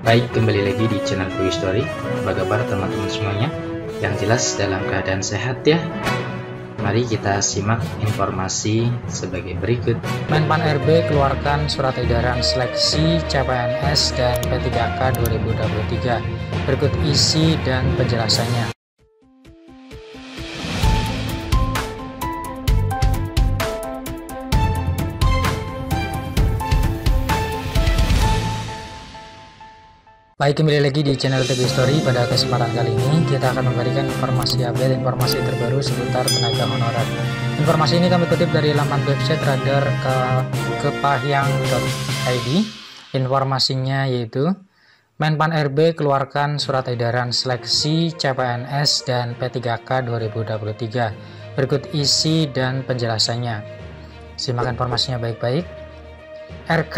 Baik, kembali lagi di channel Quick Story. Apa kabar teman-teman semuanya? Yang jelas dalam keadaan sehat ya. Mari kita simak informasi sebagai berikut. Menpan RB keluarkan surat edaran seleksi CPNS dan P3K 2023. Berikut isi dan penjelasannya. Baik, kembali lagi di channel Quick Story. Pada kesempatan kali ini kita akan memberikan informasi update informasi terbaru seputar tenaga honorer. Informasi ini kami kutip dari laman website radar kepahyang.id. Informasinya yaitu Menpan RB keluarkan surat edaran seleksi CPNS dan P3K 2023. Berikut isi dan penjelasannya. Simak informasinya baik-baik. RK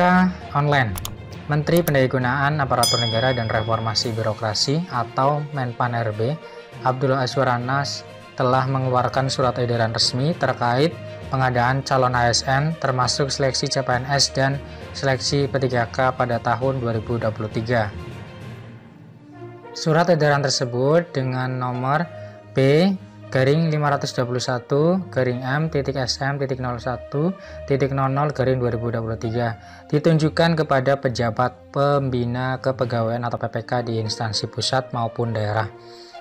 online. Menteri Pendayagunaan Aparatur Negara dan Reformasi Birokrasi atau Menpan RB, Abdullah Azwar Anas telah mengeluarkan surat edaran resmi terkait pengadaan calon ASN termasuk seleksi CPNS dan seleksi P3K pada tahun 2023. Surat edaran tersebut dengan nomor B/521-M.SM.01.00/2023 ditunjukkan kepada pejabat pembina kepegawaian atau PPK di instansi pusat maupun daerah.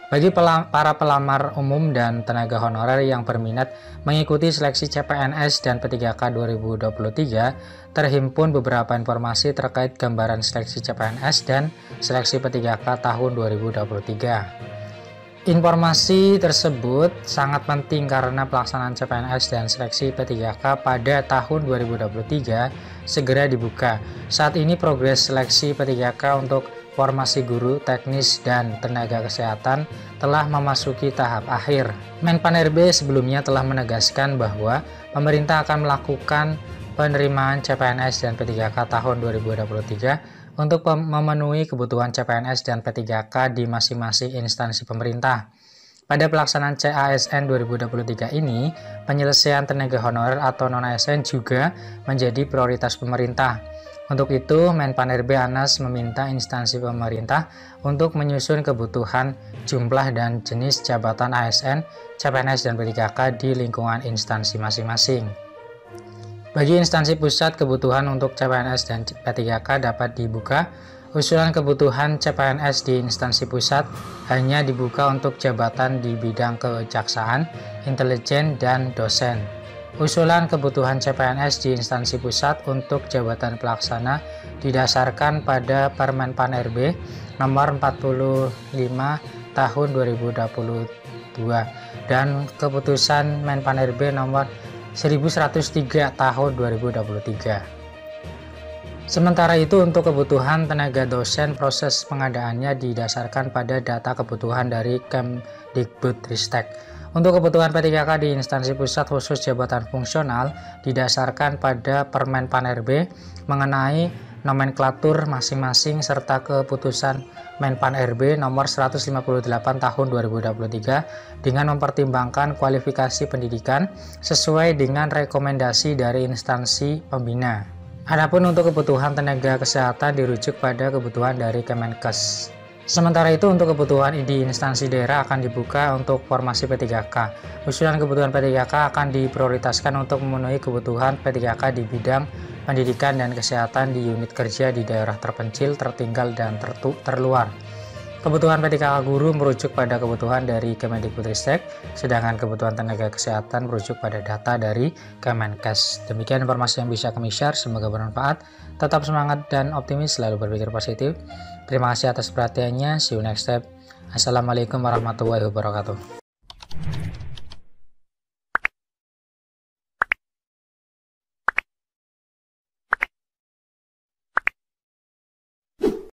Bagi para pelamar umum dan tenaga honorer yang berminat mengikuti seleksi CPNS dan P3K 2023, terhimpun beberapa informasi terkait gambaran seleksi CPNS dan seleksi P3K tahun 2023. Informasi tersebut sangat penting karena pelaksanaan CPNS dan seleksi P3K pada tahun 2023 segera dibuka. Saat ini progres seleksi P3K untuk formasi guru, teknis, dan tenaga kesehatan telah memasuki tahap akhir. Menpan RB sebelumnya telah menegaskan bahwa pemerintah akan melakukan penerimaan CPNS dan P3K tahun 2023 untuk memenuhi kebutuhan CPNS dan P3K di masing-masing instansi pemerintah. Pada pelaksanaan CASN 2023 ini, penyelesaian tenaga honorer atau non-ASN juga menjadi prioritas pemerintah. Untuk itu, Menpan RB Anas meminta instansi pemerintah untuk menyusun kebutuhan jumlah dan jenis jabatan ASN, CPNS, dan P3K di lingkungan instansi masing-masing. Bagi instansi pusat, kebutuhan untuk CPNS dan P3K dapat dibuka. Usulan kebutuhan CPNS di instansi pusat hanya dibuka untuk jabatan di bidang kejaksaan, intelijen, dan dosen. Usulan kebutuhan CPNS di instansi pusat untuk jabatan pelaksana didasarkan pada Permenpan RB nomor 45 tahun 2022 dan keputusan Menpan RB nomor 1103 tahun 2023. Sementara itu, untuk kebutuhan tenaga dosen, proses pengadaannya didasarkan pada data kebutuhan dari Kemdikbudristek. Untuk kebutuhan P3K di instansi pusat khusus jabatan fungsional didasarkan pada Permenpan RB mengenai nomenklatur masing-masing serta keputusan Menpan RB nomor 158 tahun 2023 dengan mempertimbangkan kualifikasi pendidikan sesuai dengan rekomendasi dari instansi pembina. Adapun untuk kebutuhan tenaga kesehatan dirujuk pada kebutuhan dari Kemenkes. Sementara itu, untuk kebutuhan di instansi daerah akan dibuka untuk formasi P3K. Usulan kebutuhan P3K akan diprioritaskan untuk memenuhi kebutuhan P3K di bidang pendidikan dan kesehatan di unit kerja di daerah terpencil, tertinggal, dan terluar. Kebutuhan P3K guru merujuk pada kebutuhan dari Kemdikbudristek, sedangkan kebutuhan tenaga kesehatan merujuk pada data dari Kemenkes. Demikian informasi yang bisa kami share, semoga bermanfaat. Tetap semangat dan optimis, selalu berpikir positif. Terima kasih atas perhatiannya, see you next step. Assalamualaikum warahmatullahi wabarakatuh.